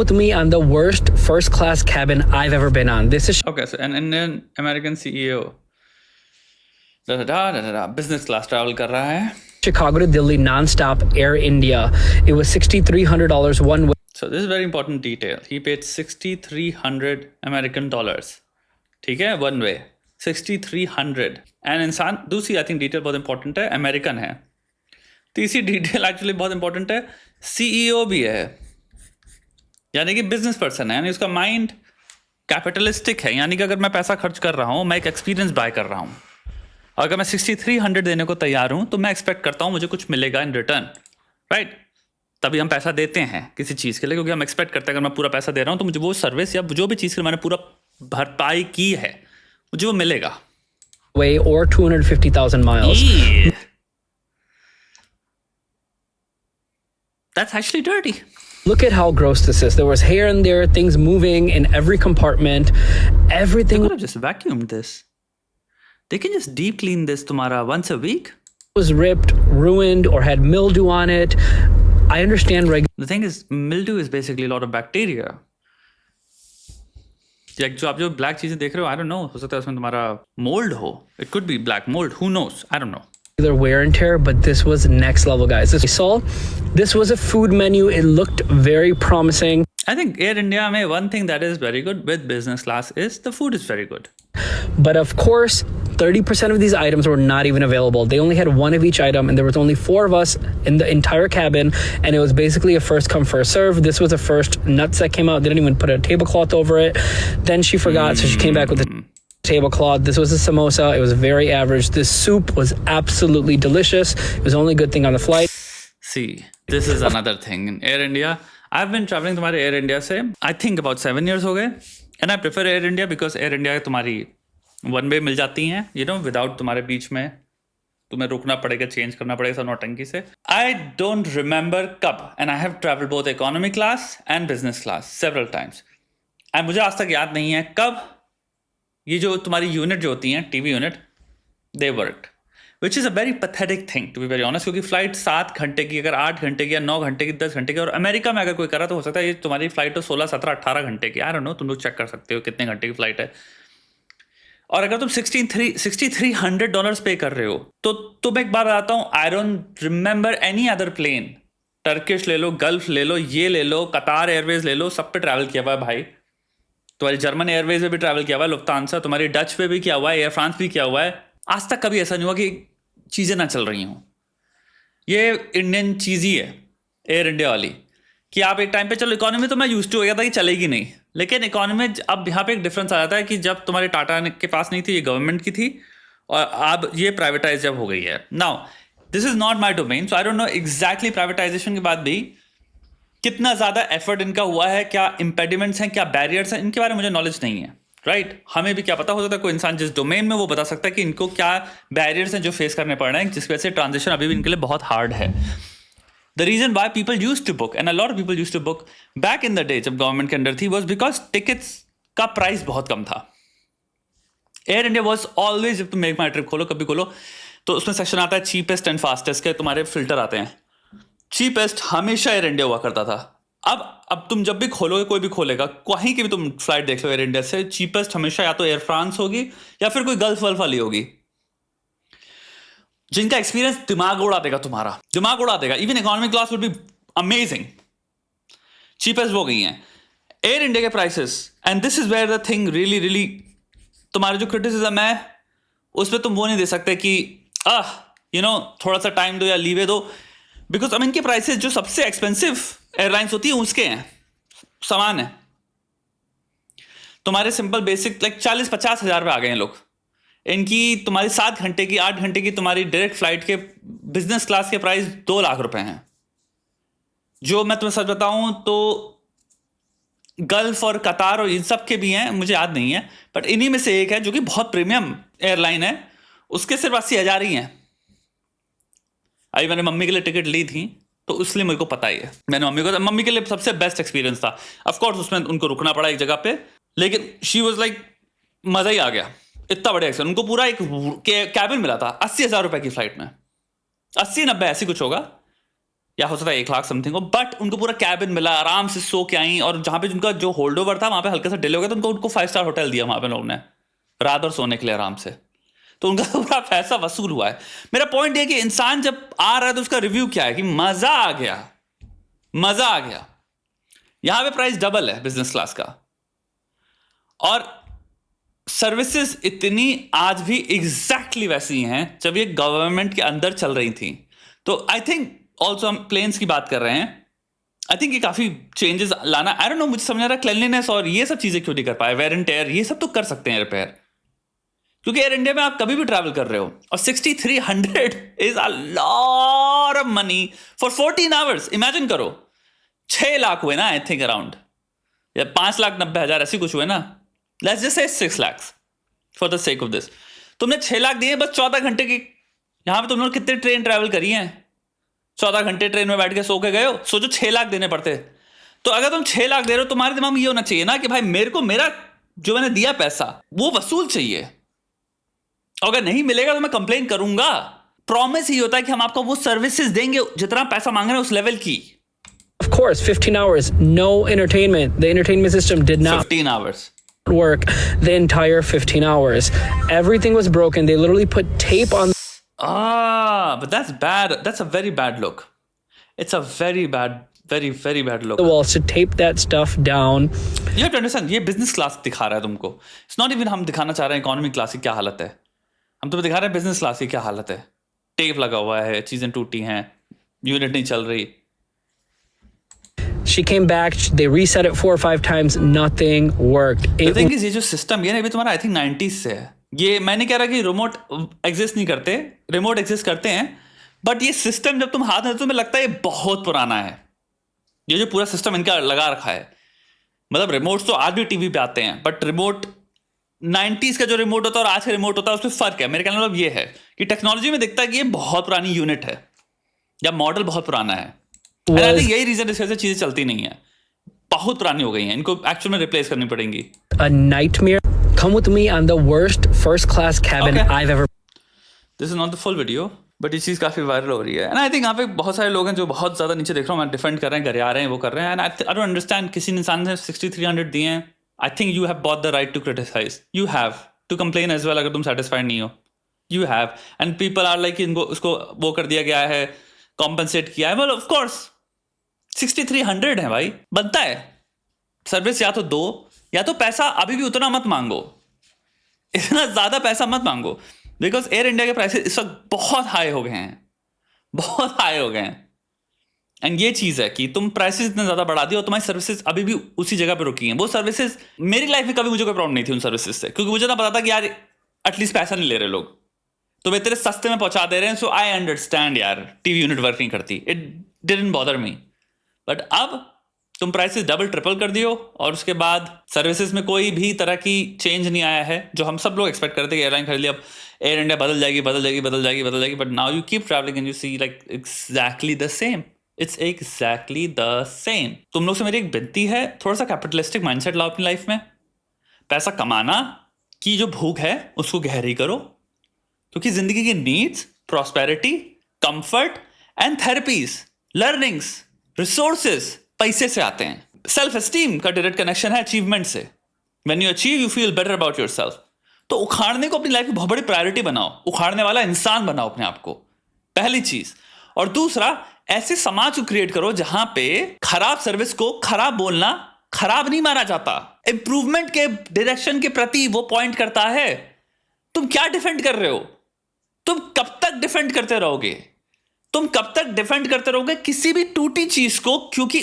with me on the worst first class cabin I've ever been on. This is Okay, so an Indian American CEO business class travel कर रहा है. Chicago to Delhi non-stop Air India. It was $6,300 one way. So this is very important detail. He paid 6,300 American dollars. ठीक है, one way 6,300. And इंसान दूसरी I think detail बहुत important है, American है. तीसरी डिटेल एक्चुअली बहुत इंपॉर्टेंट है, सीईओ भी है, यानी कि बिजनेस पर्सन है, यानी उसका माइंड कैपिटलिस्टिक है. यानी कि अगर मैं पैसा खर्च कर रहा हूँ, मैं एक एक्सपीरियंस बाय कर रहा हूँ. अगर मैं 6,300 देने को तैयार हूँ तो मैं एक्सपेक्ट करता हूँ मुझे कुछ मिलेगा इन रिटर्न, राइट? तभी हम पैसा देते हैं किसी चीज़ के लिए, क्योंकि हम एक्सपेक्ट करते हैं अगर मैं पूरा पैसा दे रहा हूँ तो मुझे वो सर्विस या जो भी चीज़ के लिए मैंने पूरा भरपाई की है मुझे वो मिलेगा. Way or 250,000 miles. That's actually dirty. Look at how gross this is. There was hair in there, things moving in every compartment. They Everything could have just vacuumed this. They can just deep clean this tomorrow once a week. was ripped, ruined, or had mildew on it. I understand The thing is, mildew is basically a lot of bacteria. Like जो आप जो black चीजें देख रहे हो, I don't know, हो सकता है उसमें तुम्हारा mold हो. It could be black mold. Who knows? I don't know. regular wear and tear, but this was next level, guys. This was a food menu. It looked very promising. I think Air India में one thing that is very good with business class is the food is very good. But of course, 30% of these items were not even available. They only had one of each item, and there was only 4 of us in the entire cabin, and it was basically a first come, first serve. This was the first nuts that came out. They didn't even put a tablecloth over it. Then she forgot, so she came back with a tablecloth. This was a samosa. It was very average. This soup was absolutely delicious. It was the only good thing on the flight. See, this is another thing in Air India. I've been traveling तुम्हारे Air India से I think about 7 years हो गए, and I prefer Air India because Air India तुम्हारी one way मिल जाती हैं, you know, without तुम्हारे बीच में तुम्हें रुकना पड़ेगा, चेंज करना पड़ेगा सब नौटंकी से. I don't remember कब, and I have traveled both economy class and business class several times, and मुझे आज तक याद नहीं है कब ये जो तुम्हारी यूनिट जो होती हैं, TV unit, they worked. Which is a very pathetic thing to be very honest, क्योंकि फ्लाइट 7 घंटे की, अगर 8 घंटे की या 9 घंटे की, 10 घंटे की, और अमेरिका में अगर कोई करा तो हो सकता है ये तुम्हारी फ्लाइट तो 16, 17, 18 घंटे की. आई डोंट नो, तुम लोग चेक कर सकते हो कितने घंटे की फ्लाइट है. और अगर तुम $6,300 पे कर रहे हो तो मैं एक बार बताता हूँ, I don't remember any other plane, Turkish ले लो, गल्फ ले लो, ये ले लो, कतार एयरवेज ले लो, सब पे ट्रैवल किया हुआ है भाई. तुम्हारी जर्मन एयरवेज में भी ट्रैवल किया हुआ है, लुफ्तांसा, तुम्हारी डच पे भी किया हुआ है, एयर फ्रांस भी किया हुआ है. आज तक कभी ऐसा नहीं हुआ कि चीज़ें ना चल रही हों. ये इंडियन चीज़ ही है एयर इंडिया वाली, कि आप एक टाइम पे, चलो इकोनॉमी तो मैं यूज टू हो गया था कि चलेगी नहीं, लेकिन इकोनॉमी में अब यहाँ पे एक डिफरेंस आ जाता है कि जब तुम्हारे टाटा के पास नहीं थी, ये गवर्नमेंट की थी, और अब ये प्राइवेटाइज जब हो गई है. Now this is not my domain, so I don't know exactly privatisation के बाद भी कितना ज़्यादा एफर्ट इनका हुआ है, क्या इंपेडिमेंट्स हैं, क्या बैरियर्स हैं, इनके बारे में मुझे नॉलेज नहीं है, राइट? हमें भी क्या पता, हो सकता है कोई इंसान जिस डोमेन में वो बता सकता है कि इनको क्या बैरियर्स हैं जो फेस करने पड़ रहे हैं, जिसकी वजह से ट्रांजिशन अभी भी इनके लिए बहुत हार्ड है. The reason why people use to book, and a lot of people use to book back in the day जब गवर्नमेंट के अंडर थी, वॉज बिकॉज टिकट्स का प्राइस बहुत कम था. एयर इंडिया वॉज ऑलवेज, जब तुम मेक माई ट्रिप खोलो, कभी खोलो तो उसमें सेक्शन आता है चीपेस्ट एंड फास्टेस्ट के, तुम्हारे फिल्टर आते हैं. चीपेस्ट हमेशा एयर इंडिया हुआ करता था. अब तुम जब भी खोलोगे, कोई भी खोलेगा, कहीं की भी तुम फ्लाइट देख लो एयर इंडिया से, चीपेस्ट हमेशा या तो एयर फ्रांस होगी या फिर कोई गल्फ वल्फ वाली होगी, जिनका एक्सपीरियंस दिमाग उड़ा देगा, तुम्हारा दिमाग उड़ा देगा. Even economy class would be amazing. Cheapest वो गई हैं एयर इंडिया के prices, and this is where the thing really really, तुम्हारे जो क्रिटिसिज्म है उसमें तुम वो नहीं दे सकते कि थोड़ा सा टाइम दो या लीवे दो, बिकॉज अब इनके प्राइसेस जो सबसे एक्सपेंसिव एयरलाइंस होती है उसके हैं, समान है. तुम्हारे सिंपल बेसिक लाइक 40-50 हज़ार पे आ गए हैं लोग. इनकी तुम्हारी 7 घंटे की, 8 घंटे की तुम्हारी डायरेक्ट फ्लाइट के बिजनेस क्लास के प्राइस 2 लाख रुपए हैं. जो मैं तुम्हें सच बताऊं तो गल्फ और कतार और इन सब के भी हैं, मुझे याद नहीं है, बट इन्हीं में से एक है जो कि बहुत प्रीमियम एयरलाइन है, उसके सिर्फ 80,000 ही हैं. अभी मैंने मम्मी के लिए टिकट ली थी तो इसलिए मेरे को पता ही है. मैंने मम्मी के लिए सबसे बेस्ट एक्सपीरियंस था. ऑफ कोर्स उसमें उनको रुकना पड़ा एक जगह पे, लेकिन शी वाज लाइक मजा ही आ गया, इतना बढ़िया एक्सपीरियंस. उनको पूरा एक कैबिन मिला था 80,000 रुपए की फ्लाइट में, 80-90 ऐसी कुछ होगा, या हो सकता है 1 लाख समथिंग हो, बट उनको पूरा कैबिन मिला, आराम से सो के आई, और जहां पे जिनका जो होल्ड ओवर था वहां पे हल्का सा डिले हो गया तो उनको 5 स्टार होटल दिया वहां पे लोगों ने रात भर सोने के लिए आराम से, तो उनका पूरा पैसा वसूल हुआ है। मेरा पॉइंट ये कि इंसान जब आ रहा है तो उसका रिव्यू क्या है कि मजा आ गया, मजा आ गया। यहां पे प्राइस डबल है बिजनेस क्लास का, और सर्विसेज इतनी आज भी एग्जैक्टली वैसी हैं जब ये गवर्नमेंट के अंदर चल रही थी। तो आई थिंक ऑल्सो हम प्लेन्स की बात कर रहे हैं, आई थिंक ये काफी चेंजेस लाना, आई डोंट नो, मुझे समझ आ रहा है क्लेanलीनेस और ये सब चीजें क्यों नहीं कर पाए, वेयर एंड टेयर ये सब तो कर सकते हैं रिपेयर, क्योंकि एयर इंडिया में आप कभी भी ट्रैवल कर रहे हो, और 6300 is a lot of money for 14 hours. Imagine करो 6 लाख हुए ना, आई थिंक अराउंड, या 5,90,000 ऐसी कुछ हुए ना, let's just say 6 lakh for the sake of this. तुमने 6 लाख दिए बस 14 घंटे की, यहां पे तुमने कितने ट्रेन ट्रैवल करी हैं, 14 घंटे ट्रेन में बैठ के सो के गए हो, सोचो 6 लाख देने पड़ते। तो अगर तुम 6 लाख दे रहे हो, तुम्हारे दिमाग में ये होना चाहिए ना कि भाई मेरे को मेरा जो मैंने दिया पैसा वो वसूल चाहिए, अगर नहीं मिलेगा तो मैं कंप्लेन करूंगा। प्रॉमिस ही होता है कि हम आपको वो सर्विसेज देंगे जितना पैसा मांग रहे हैं उस लेवल की। Of course, 15 hours, no entertainment. The entertainment system did not 15 hours work the entire 15 hours. Everything was broken. They literally put tape on but that's bad. That's a very bad look. It's a very bad, very bad look. the walls to tape that stuff down. You have to understand, ये business class दिखा रहा है तुमको। It's not even हम दिखाना चाह रहे हैं इकोनॉमी क्लास की क्या हालत है, हम तुम्हें दिखा रहे हैं बिजनेस क्लास की क्या हालत है। टेप लगा हुआ है, चीजें टूटी हैं, यूनिट नहीं चल रही। She came back. They reset it 4 or 5 times. Nothing worked. The thing is, ये जो सिस्टम ये ना, अभी तुम्हारा आई थिंक 90s से है। ये मैं नहीं कह रहा कि रिमोट एग्जिस्ट नहीं करते, रिमोट एग्जिस्ट करते हैं, बट ये सिस्टम जब तुम हाथ में तुम्हें लगता है ये बहुत पुराना है। ये जो पूरा सिस्टम इनका लगा रखा है, मतलब रिमोट तो आज भी टीवी पे आते हैं, बट रिमोट 90s का जो रिमोट होता है और आज का रिमोट होता है उसमें फर्क है। मेरे कहने का मतलब ये है कि टेक्नोलॉजी में दिखता है कि ये बहुत पुरानी यूनिट है या मॉडल बहुत पुराना है। यही रीजन इसके से चीजें चलती नहीं है, बहुत पुरानी हो गई हैं, इनको एक्चुअल में रिप्लेस करनी पड़ेंगी। A nightmare. Come with me on the worst first class cabin I've ever. This is not the full video, but ये चीज काफी वायरल हो रही है, एंड आई थिंक यहाँ पे बहुत सारे लोग हैं जो बहुत ज्यादा नीचे देख रहा हूँ मैं, डिफेंड कर रहे हैं, घर आ रहे हैं, वो कर रहे हैं, एंड आई डोंट अंडरस्टैंड। किसी इंसान ने 6300 दिए हैं, I think you have bought the right to criticise, you have to complain as well अगर तुम सेटिस्फाइड नहीं हो, you have, and people are like इनको उसको वो कर दिया गया है, कॉम्पनसेट किया है। वेल ऑफ कोर्स 6300 है भाई, बनता है। सर्विस या तो दो, या तो पैसा अभी भी उतना मत मांगो, इतना ज्यादा पैसा मत मांगो, बिकॉज एयर इंडिया के प्राइसेस इस वक्त बहुत हाई हो गए हैं, बहुत हाई हो गए हैं। एंड ये चीज है कि तुम प्राइसेस इतने ज्यादा बढ़ा दिए और तुम्हारी सर्विसेज अभी भी उसी जगह पे रुकी हैं। वो सर्विसेज मेरी लाइफ में कभी मुझे कोई प्रॉब्लम नहीं थी उन सर्विसेज से, क्योंकि मुझे ना पता था कि यार एटलीस्ट पैसा नहीं ले रहे लोग, तो वे तेरे सस्ते में पहुंचा दे रहे हैं। सो आई अंडरस्टैंड यार, टीवी यूनिट वर्क नहीं करती, it didn't bother me. But अब तुम प्राइसेस डबल ट्रिपल कर दियो और उसके बाद सर्विसेज में कोई भी तरह की चेंज नहीं आया है, जो हम सब लोग एक्सपेक्ट करते हैं कि एयरलाइन खरीद लिया, अब एयर इंडिया बदल जाएगी, बदल जाएगी, बदल जाएगी, बदल जाएगी, but now you keep travelling and you see like exactly the same, it's exactly the same. तुम लोग से मेरी एक विनती है, थोड़ा सा कैपिटलिस्टिक माइंडसेट लाओ अपनी लाइफ में। पैसा कमाना की जो भूख है उसको गहरी करो, क्योंकि जिंदगी की needs, prosperity, comfort and therapies, learnings, resources पैसे से आते हैं। सेल्फ एस्टीम का डायरेक्ट कनेक्शन है अचीवमेंट से। When you achieve you feel better about yourself. तो उखाड़ने को अपनी लाइफ की बहुत बड़ी प्रायोरिटी बनाओ, उखाड़ने वाला इंसान बनाओ अपने आप को, पहली चीज। और दूसरा, ऐसे समाज को क्रिएट करो जहां पे खराब सर्विस को खराब बोलना खराब नहीं माना जाता, इंप्रूवमेंट के डायरेक्शन के प्रति वो पॉइंट करता है। तुम क्या डिफेंड कर रहे हो? तुम कब तक डिफेंड करते रहोगे? तुम कब तक डिफेंड करते रहोगे किसी भी टूटी चीज को? क्योंकि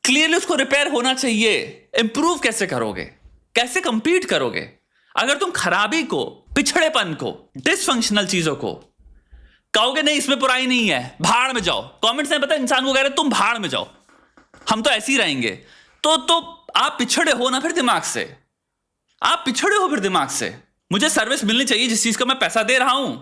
क्लियरली उसको रिपेयर होना चाहिए। इंप्रूव कैसे करोगे? कैसे कंपीट करोगे अगर तुम खराबी को, पिछड़ेपन को, डिसफंक्शनल चीजों को कहोगे नहीं इसमें बुराई नहीं है, भाड़ में जाओ। कमेंट्स में पता है इंसान को कह रहे तुम भाड़ में जाओ, हम तो ऐसे ही रहेंगे। तो आप पिछड़े हो ना फिर दिमाग से, आप पिछड़े हो फिर दिमाग से। मुझे सर्विस मिलनी चाहिए जिस चीज का मैं पैसा दे रहा हूं।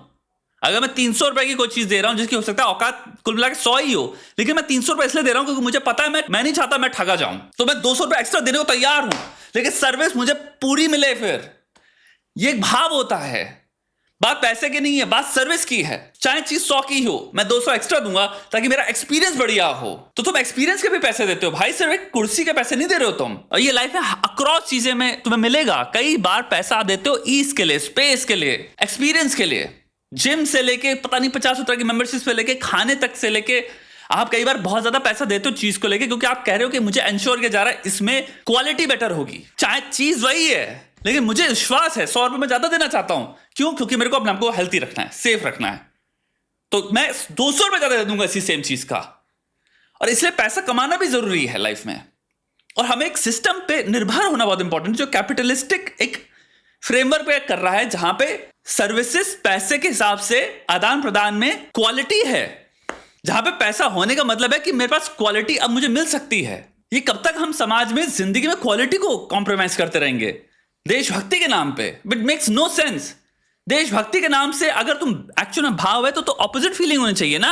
अगर मैं 300 रुपए की कोई चीज दे रहा हूं जिसकी हो सकता है औकात कुल मिला के 100 ही हो, लेकिन मैं 300 रुपए इसलिए दे रहा हूं क्योंकि मुझे पता है मैं नहीं चाहता मैं ठगा जाऊं, तो मैं 200 रुपए एक्स्ट्रा देने को तैयार हूं, लेकिन सर्विस मुझे पूरी मिले। फिर ये एक भाव होता है। बात पैसे की नहीं है, बात सर्विस की है। चाहे चीज 100 की हो, मैं 200 एक्स्ट्रा दूंगा ताकि मेरा एक्सपीरियंस बढ़िया हो। तो तुम एक्सपीरियंस के भी पैसे देते हो भाई, सिर्फ एक कुर्सी के पैसे नहीं दे रहे हो तुम। और ये लाइफ में अक्रॉस चीजें में तुम्हें मिलेगा। कई बार पैसा देते हो ईज के लिए, स्पेस के लिए, एक्सपीरियंस के लिए। जिम से लेके पता नहीं 50 तरह की मेंबरशिप से लेके खाने तक से लेके आप कई बार बहुत ज्यादा पैसा देते हो चीज को लेके, क्योंकि आप कह रहे हो कि मुझे इंश्योर किया जा रहा है इसमें क्वालिटी बेटर होगी। चाहे चीज वही है, लेकिन मुझे विश्वास है 100 रुपए में ज्यादा देना चाहता हूं। क्यों? क्योंकि मेरे को अपने आप को हेल्थी रखना है, सेफ रखना है। तो मैं 200 रुपए ज्यादा दे दूंगा इसी सेम चीज का। और इसलिए पैसा कमाना भी जरूरी है लाइफ में। और हमें एक सिस्टम पे निर्भर होना बहुत इंपॉर्टेंट, जो कैपिटलिस्टिक एक फ्रेमवर्क पे कर रहा है, जहां पे सर्विसेज पैसे के हिसाब से आदान प्रदान में क्वालिटी है। जहां पे पैसा होने का मतलब है कि मेरे पास क्वालिटी अब मुझे मिल सकती है। ये कब तक हम समाज में जिंदगी में क्वालिटी को कॉम्प्रोमाइज करते रहेंगे देशभक्ति के नाम पे? It makes no sense. देशभक्ति के नाम से अगर तुम एक्चुअल में भाव है तो ऑपोजिट फीलिंग होनी चाहिए ना।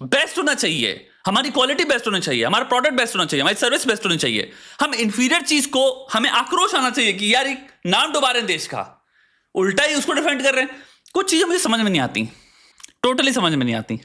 बेस्ट होना चाहिए, हमारी क्वालिटी बेस्ट होनी चाहिए, हमारा प्रोडक्ट बेस्ट होना चाहिए, हमारी सर्विस बेस्ट होनी चाहिए। हम इंफीरियर चीज को हमें आक्रोश आना चाहिए कि यार एक नाम डुबा रहे हैं देश का, उल्टा ही उसको डिफेंड कर रहे हैं। कुछ चीजें मुझे समझ में नहीं आती, टोटली समझ में नहीं आती।